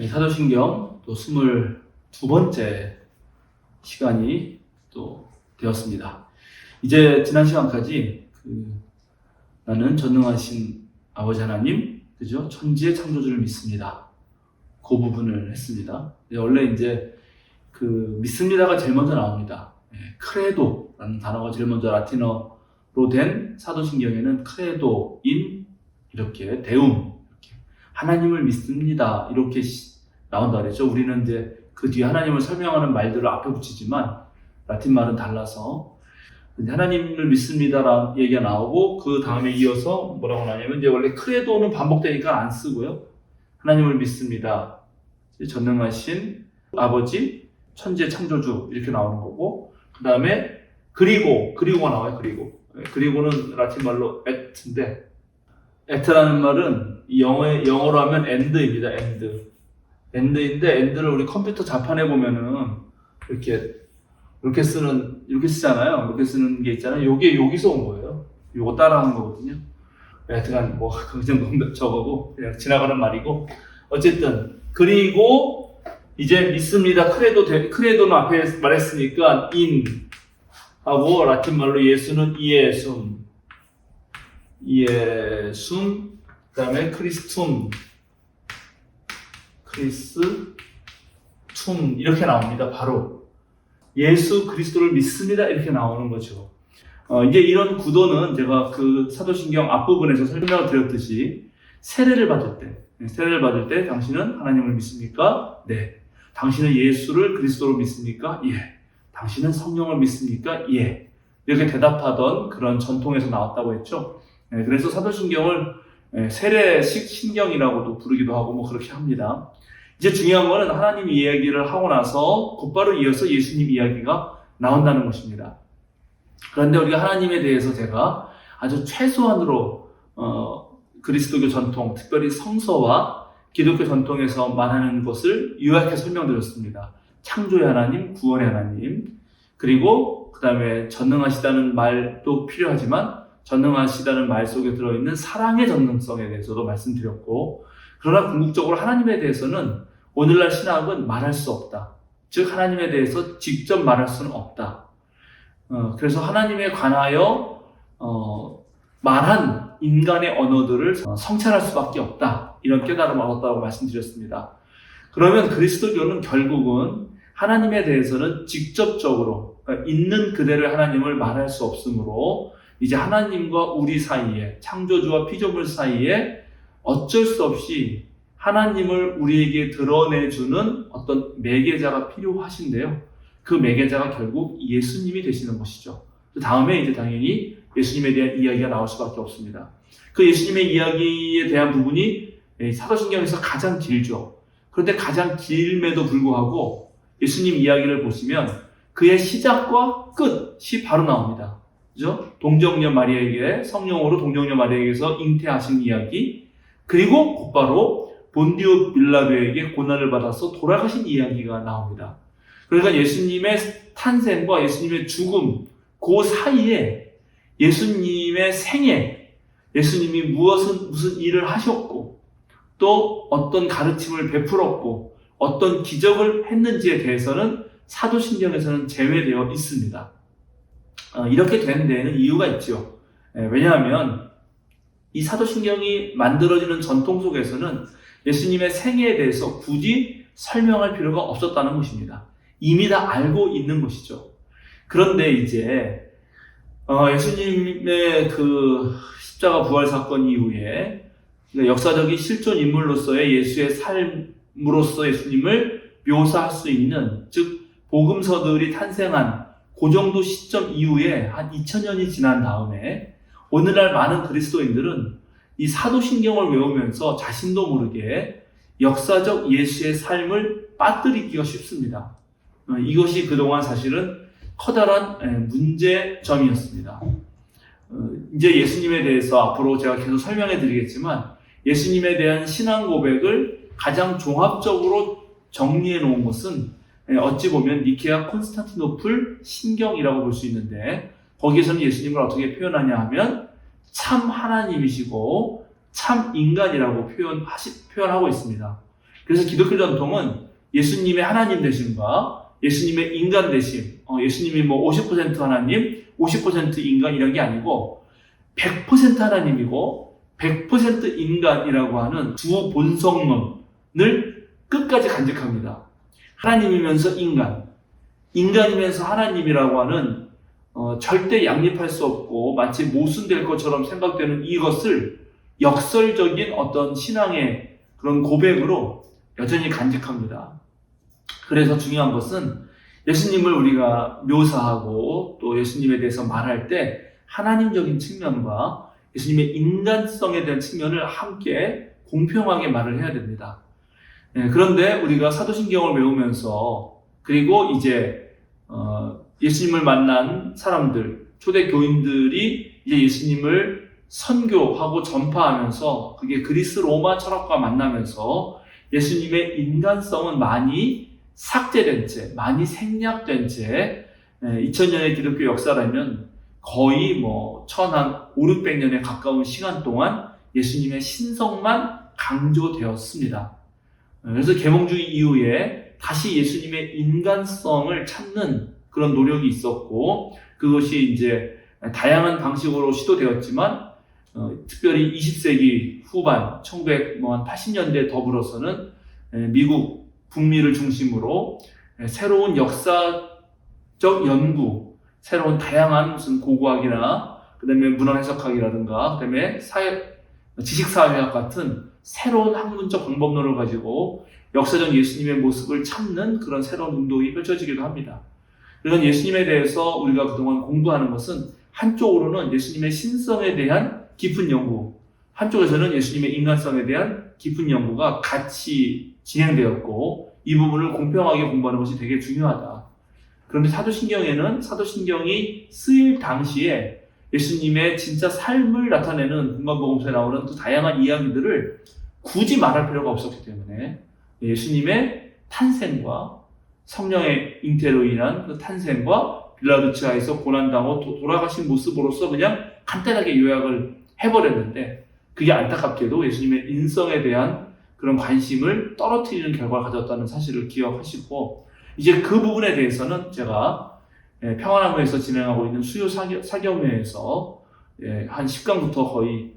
사도신경 또 22번째 시간이 또 되었습니다. 이제 지난 시간까지 나는 전능하신 아버지 하나님, 그죠? 천지의 창조주를 믿습니다. 그 부분을 했습니다. 원래 이제 믿습니다가 제일 먼저 나옵니다. 크레도라는 단어가 제일 먼저 라틴어로 된 사도신경에는 크레도인 이렇게 데움, 이렇게 하나님을 믿습니다 이렇게 나온다 그랬죠. 우리는 이제 그 뒤에 하나님을 설명하는 말들을 앞에 붙이지만 라틴 말은 달라서 하나님을 믿습니다라는 얘기가 나오고 그 다음에 이어서 뭐라고 하냐면 이제 원래 크레도는 반복되니까 안 쓰고요. 하나님을 믿습니다. 전능하신 아버지, 천지의 창조주 이렇게 나오는 거고 그 다음에 그리고가 나와요. 그리고는 라틴 말로 at인데 at라는 말은 영어로 하면 end입니다. end인데 end를 우리 컴퓨터 자판에 보면은 이렇게 쓰잖아요. 이렇게 쓰는 게 있잖아요. 요게 여기서 온 거예요. 요거 따라하는 거거든요. 하여튼 그 정도 저거고 그냥 지나가는 말이고 어쨌든 그리고 이제 믿습니다. 크레도는 앞에 말했으니까 in 하고 라틴 말로 예수는 이에숨 그 다음에 크리스툼 이렇게 나옵니다. 바로 예수 그리스도를 믿습니다 이렇게 나오는 거죠. 이제 이런 구도는 제가 그 사도신경 앞부분에서 설명을 드렸듯이 세례를 받을 때 당신은 하나님을 믿습니까? 네. 당신은 예수를 그리스도로 믿습니까? 예. 당신은 성령을 믿습니까? 예. 이렇게 대답하던 그런 전통에서 나왔다고 했죠. 그래서 사도신경을 세례식 신경이라고도 부르기도 하고 뭐 그렇게 합니다. 이제 중요한 거는 하나님 이야기를 하고 나서 곧바로 이어서 예수님 이야기가 나온다는 것입니다. 그런데 우리가 하나님에 대해서 제가 아주 최소한으로 그리스도교 전통, 특별히 성서와 기독교 전통에서 말하는 것을 요약해 설명드렸습니다. 창조의 하나님, 구원의 하나님, 그리고 그 다음에 전능하시다는 말도 필요하지만 전능하시다는 말 속에 들어있는 사랑의 전능성에 대해서도 말씀드렸고, 그러나 궁극적으로 하나님에 대해서는 오늘날 신학은 말할 수 없다. 즉 하나님에 대해서 직접 말할 수는 없다. 그래서 하나님에 관하여 말한 인간의 언어들을 성찰할 수밖에 없다. 이런 깨달음을 얻었다고 말씀드렸습니다. 그러면 그리스도교는 결국은 하나님에 대해서는 직접적으로 그러니까 있는 그대로 하나님을 말할 수 없으므로 이제 하나님과 우리 사이에 창조주와 피조물 사이에 어쩔 수 없이 하나님을 우리에게 드러내주는 어떤 매개자가 필요하신데요. 그 매개자가 결국 예수님이 되시는 것이죠. 그 다음에 이제 당연히 예수님에 대한 이야기가 나올 수밖에 없습니다. 그 예수님의 이야기에 대한 부분이 사도신경에서 가장 길죠. 그런데 가장 길음에도 불구하고 예수님 이야기를 보시면 그의 시작과 끝이 바로 나옵니다. 그죠? 동정녀 마리아에게 성령으로 동정녀 마리아에게서 잉태하신 이야기, 그리고 곧바로 본디오 빌라도에게 고난을 받아서 돌아가신 이야기가 나옵니다. 그러니까 예수님의 탄생과 예수님의 죽음, 그 사이에 예수님의 생애, 예수님이 무슨 일을 하셨고, 또 어떤 가르침을 베풀었고, 어떤 기적을 했는지에 대해서는 사도신경에서는 제외되어 있습니다. 이렇게 된 데에는 이유가 있죠. 왜냐하면 이 사도신경이 만들어지는 전통 속에서는 예수님의 생애에 대해서 굳이 설명할 필요가 없었다는 것입니다. 이미 다 알고 있는 것이죠. 그런데 이제 예수님의 그 십자가 부활 사건 이후에 역사적인 실존 인물로서의 예수의 삶으로서 예수님을 묘사할 수 있는, 즉 복음서들이 탄생한 그 정도 시점 이후에 한 2000년이 지난 다음에 오늘날 많은 그리스도인들은 이 사도신경을 외우면서 자신도 모르게 역사적 예수의 삶을 빠뜨리기가 쉽습니다. 이것이 그동안 사실은 커다란 문제점이었습니다. 이제 예수님에 대해서 앞으로 제가 계속 설명해 드리겠지만 예수님에 대한 신앙 고백을 가장 종합적으로 정리해 놓은 것은 어찌 보면 니케아 콘스탄티노플 신경이라고 볼 수 있는데, 거기에서는 예수님을 어떻게 표현하냐 하면 참 하나님이시고 참 인간이라고 표현하고 있습니다. 그래서 기독교 전통은 예수님의 하나님 되심과 예수님의 인간 되심, 예수님이 뭐 50% 하나님, 50% 인간 이런 게 아니고 100% 하나님이고 100% 인간이라고 하는 두 본성론을 끝까지 간직합니다. 하나님이면서 인간, 인간이면서 하나님이라고 하는 절대 양립할 수 없고 마치 모순될 것처럼 생각되는 이것을 역설적인 어떤 신앙의 그런 고백으로 여전히 간직합니다. 그래서 중요한 것은 예수님을 우리가 묘사하고 또 예수님에 대해서 말할 때 하나님적인 측면과 예수님의 인간성에 대한 측면을 함께 공평하게 말을 해야 됩니다. 그런데 우리가 사도신경을 외우면서 그리고 이제 예수님을 만난 사람들, 초대 교인들이 이제 예수님을 선교하고 전파하면서 그게 그리스 로마 철학과 만나면서 예수님의 인간성은 많이 삭제된 채, 많이 생략된 채 2000년의 기독교 역사라면 거의 뭐 1500년에 가까운 시간 동안 예수님의 신성만 강조되었습니다. 그래서 계몽주의 이후에 다시 예수님의 인간성을 찾는 그런 노력이 있었고 그것이 이제 다양한 방식으로 시도되었지만 특별히 20세기 후반 1980년대 더불어서는 미국 북미를 중심으로 새로운 역사적 연구, 새로운 다양한 무슨 고고학이나 그다음에 문헌 해석학이라든가 그다음에 지식사회학 같은 새로운 학문적 방법론을 가지고 역사적 예수님의 모습을 찾는 그런 새로운 운동이 펼쳐지기도 합니다. 그런 예수님에 대해서 우리가 그동안 공부하는 것은 한쪽으로는 예수님의 신성에 대한 깊은 연구, 한쪽에서는 예수님의 인간성에 대한 깊은 연구가 같이 진행되었고 이 부분을 공평하게 공부하는 것이 되게 중요하다. 그런데 사도신경에는 사도신경이 쓰일 당시에 예수님의 진짜 삶을 나타내는 공간복음서에 나오는 또 다양한 이야기들을 굳이 말할 필요가 없었기 때문에 예수님의 탄생과 성령의 잉태로 인한 그 탄생과 빌라도치아에서 고난당하고 돌아가신 모습으로서 그냥 간단하게 요약을 해버렸는데 그게 안타깝게도 예수님의 인성에 대한 그런 관심을 떨어뜨리는 결과를 가졌다는 사실을 기억하시고 이제 그 부분에 대해서는 제가 평안나무에서 진행하고 있는 수요 사경회에서 한 10강부터 거의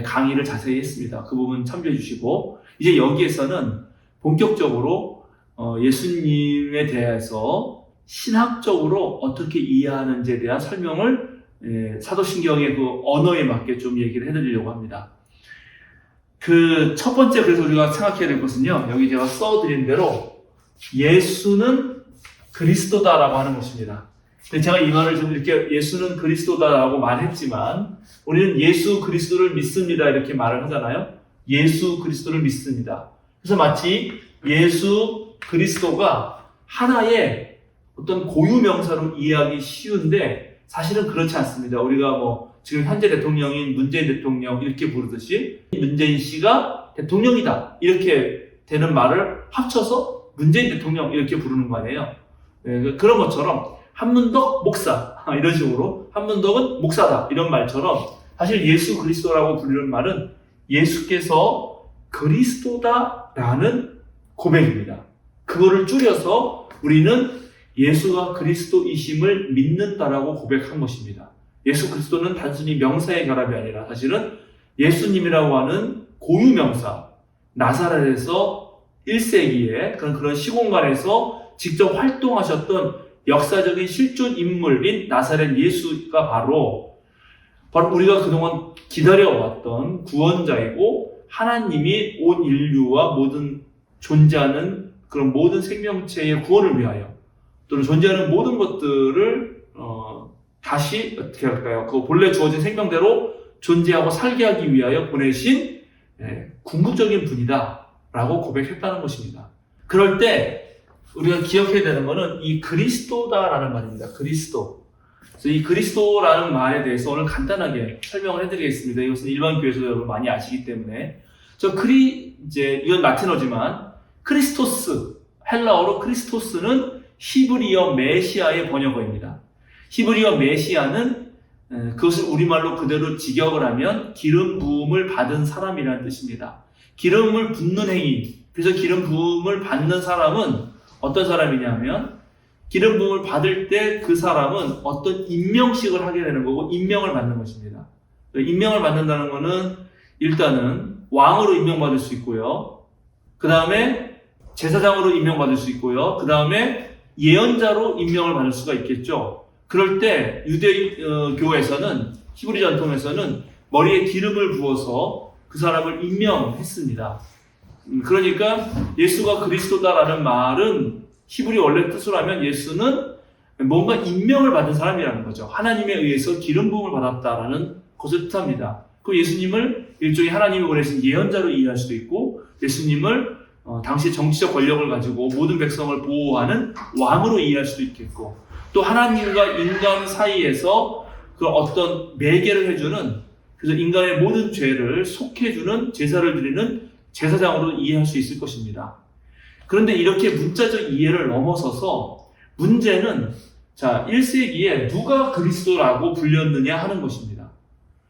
강의를 자세히 했습니다. 그 부분 참조해 주시고 이제 여기에서는 본격적으로 예수님에 대해서 신학적으로 어떻게 이해하는지에 대한 설명을 사도신경의 그 언어에 맞게 좀 얘기를 해드리려고 합니다. 그 첫 번째 그래서 우리가 생각해야 될 것은요. 여기 제가 써드린 대로 예수는 그리스도다라고 하는 것입니다. 제가 이 말을 좀 이렇게 예수는 그리스도다라고 말했지만 우리는 예수 그리스도를 믿습니다 이렇게 말을 하잖아요. 예수 그리스도를 믿습니다. 그래서 마치 예수 그리스도가 하나의 어떤 고유명사로 이해하기 쉬운데 사실은 그렇지 않습니다. 우리가 뭐 지금 현재 대통령인 문재인 대통령 이렇게 부르듯이 문재인 씨가 대통령이다 이렇게 되는 말을 합쳐서 문재인 대통령 이렇게 부르는 거 아니에요. 그런 것처럼 한문덕 목사 이런 식으로 한문덕은 목사다 이런 말처럼 사실 예수 그리스도라고 부르는 말은 예수께서 그리스도다라는 고백입니다. 그거를 줄여서 우리는 예수가 그리스도이심을 믿는다라고 고백한 것입니다. 예수 그리스도는 단순히 명사의 결합이 아니라 사실은 예수님이라고 하는 고유명사 나사렛에서 1세기에 그런 시공간에서 직접 활동하셨던 역사적인 실존 인물인 나사렛 예수가 바로 우리가 그동안 기다려왔던 구원자이고 하나님이 온 인류와 모든 존재하는 그런 모든 생명체의 구원을 위하여 또는 존재하는 모든 것들을 다시 어떻게 할까요? 그 본래 주어진 생명대로 존재하고 살게 하기 위하여 보내신 궁극적인 분이다 라고 고백했다는 것입니다. 그럴 때 우리가 기억해야 되는 것은 이 그리스도다라는 말입니다. 그리스도. 그래서 이 그리스도라는 말에 대해서 오늘 간단하게 설명을 해드리겠습니다. 이것은 일반 교회에서 여러분 많이 아시기 때문에 이건 라틴어지만 크리스토스, 헬라어로 크리스토스는 히브리어 메시아의 번역어입니다. 히브리어 메시아는 그것을 우리말로 그대로 직역을 하면 기름 부음을 받은 사람이라는 뜻입니다. 기름을 붓는 행위. 그래서 기름 부음을 받는 사람은 어떤 사람이냐면 기름 부음을 받을 때 그 사람은 어떤 임명식을 하게 되는 거고 임명을 받는 것입니다. 임명을 받는다는 것은 일단은 왕으로 임명받을 수 있고요. 그 다음에 제사장으로 임명받을 수 있고요. 그 다음에 예언자로 임명을 받을 수가 있겠죠. 그럴 때 유대교에서는 히브리 전통에서는 머리에 기름을 부어서 그 사람을 임명했습니다. 그러니까 예수가 그리스도다라는 말은 히브리 원래 뜻으로 하면 예수는 뭔가 임명을 받은 사람이라는 거죠. 하나님에 의해서 기름 부음을 받았다라는 것을 뜻합니다. 그 예수님을 일종의 하나님이 보내신 예언자로 이해할 수도 있고 예수님을 당시 정치적 권력을 가지고 모든 백성을 보호하는 왕으로 이해할 수도 있겠고 또 하나님과 인간 사이에서 그 어떤 매개를 해주는 그래서 인간의 모든 죄를 속해주는 제사를 드리는 제사장으로 이해할 수 있을 것입니다. 그런데 이렇게 문자적 이해를 넘어서서 문제는 1세기에 누가 그리스도라고 불렸느냐 하는 것입니다.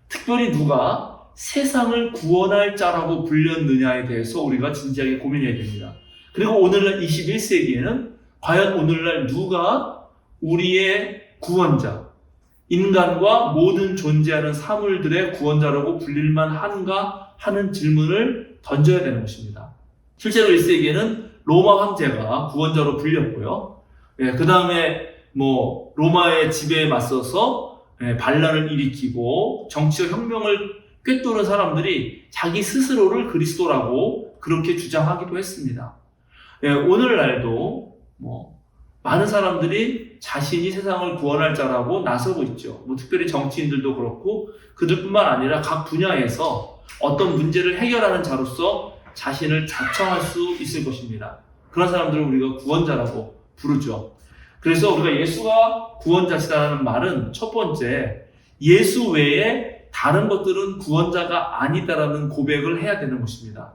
특별히 누가 세상을 구원할 자라고 불렸느냐에 대해서 우리가 진지하게 고민해야 됩니다. 그리고 오늘날 21세기에는 과연 오늘날 누가 우리의 구원자, 인간과 모든 존재하는 사물들의 구원자라고 불릴만 한가 하는 질문을 던져야 되는 것입니다. 실제로 1세기에는 로마 황제가 구원자로 불렸고요. 그 다음에 로마의 지배에 맞서서 반란을 일으키고 정치적 혁명을 꿰뚫은 사람들이 자기 스스로를 그리스도라고 그렇게 주장하기도 했습니다. 오늘날도 많은 사람들이 자신이 세상을 구원할 자라고 나서고 있죠. 특별히 정치인들도 그렇고 그들뿐만 아니라 각 분야에서 어떤 문제를 해결하는 자로서 자신을 자청할 수 있을 것입니다. 그런 사람들을 우리가 구원자라고 부르죠. 그래서 우리가 예수가 구원자시다는 말은 첫 번째, 예수 외에 다른 것들은 구원자가 아니다라는 고백을 해야 되는 것입니다.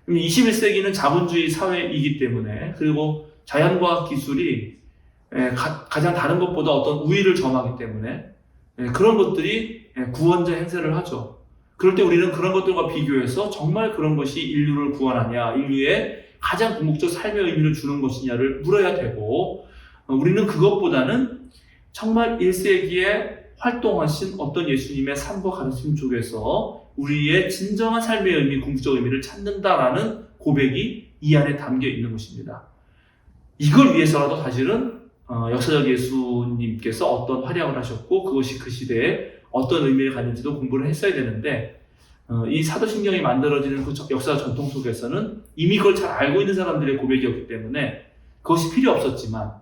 21세기는 자본주의 사회이기 때문에 그리고 자연과학 기술이 가장 다른 것보다 어떤 우위를 점하기 때문에 그런 것들이 구원자 행세를 하죠. 그럴 때 우리는 그런 것들과 비교해서 정말 그런 것이 인류를 구원하냐, 인류의 가장 궁극적 삶의 의미를 주는 것이냐를 물어야 되고 우리는 그것보다는 정말 1세기에 활동하신 어떤 예수님의 삶과 가르침 속에서 우리의 진정한 삶의 의미, 궁극적 의미를 찾는다라는 고백이 이 안에 담겨 있는 것입니다. 이걸 위해서라도 사실은 역사적 예수님께서 어떤 활약을 하셨고 그것이 그 시대에 어떤 의미를 갖는지도 공부를 했어야 되는데 이 사도신경이 만들어지는 그 역사 전통 속에서는 이미 그걸 잘 알고 있는 사람들의 고백이었기 때문에 그것이 필요 없었지만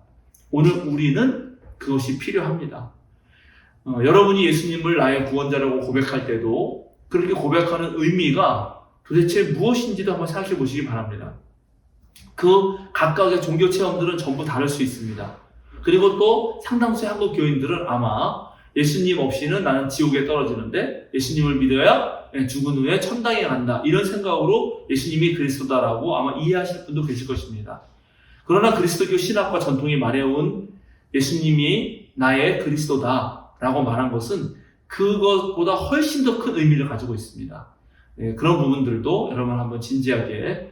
오늘 우리는 그것이 필요합니다. 여러분이 예수님을 나의 구원자라고 고백할 때도 그렇게 고백하는 의미가 도대체 무엇인지도 한번 생각해 보시기 바랍니다. 그 각각의 종교 체험들은 전부 다를 수 있습니다. 그리고 또 상당수의 한국 교인들은 아마 예수님 없이는 나는 지옥에 떨어지는데 예수님을 믿어야 죽은 후에 천당에 간다 이런 생각으로 예수님이 그리스도다라고 아마 이해하실 분도 계실 것입니다. 그러나 그리스도교 신학과 전통이 말해온 예수님이 나의 그리스도다라고 말한 것은 그것보다 훨씬 더 큰 의미를 가지고 있습니다. 그런 부분들도 여러분 한번 진지하게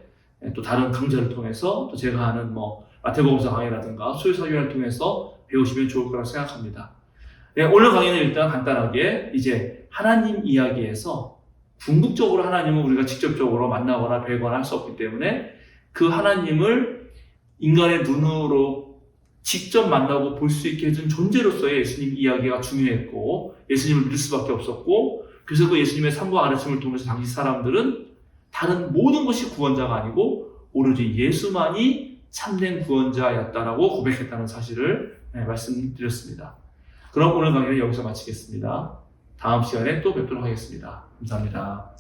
또 다른 강좌를 통해서 또 제가 하는 마태복음서 강의라든가 수요사교를 통해서 배우시면 좋을 거라고 생각합니다. 오늘 강의는 일단 간단하게 이제 하나님 이야기에서 궁극적으로 하나님은 우리가 직접적으로 만나거나 뵈거나 할 수 없기 때문에 그 하나님을 인간의 눈으로 직접 만나고 볼 수 있게 해준 존재로서의 예수님 이야기가 중요했고 예수님을 믿을 수밖에 없었고 그래서 그 예수님의 삶과 가르침을 통해서 당시 사람들은 다른 모든 것이 구원자가 아니고 오로지 예수만이 참된 구원자였다라고 고백했다는 사실을 말씀드렸습니다. 그럼 오늘 강의는 여기서 마치겠습니다. 다음 시간에 또 뵙도록 하겠습니다. 감사합니다.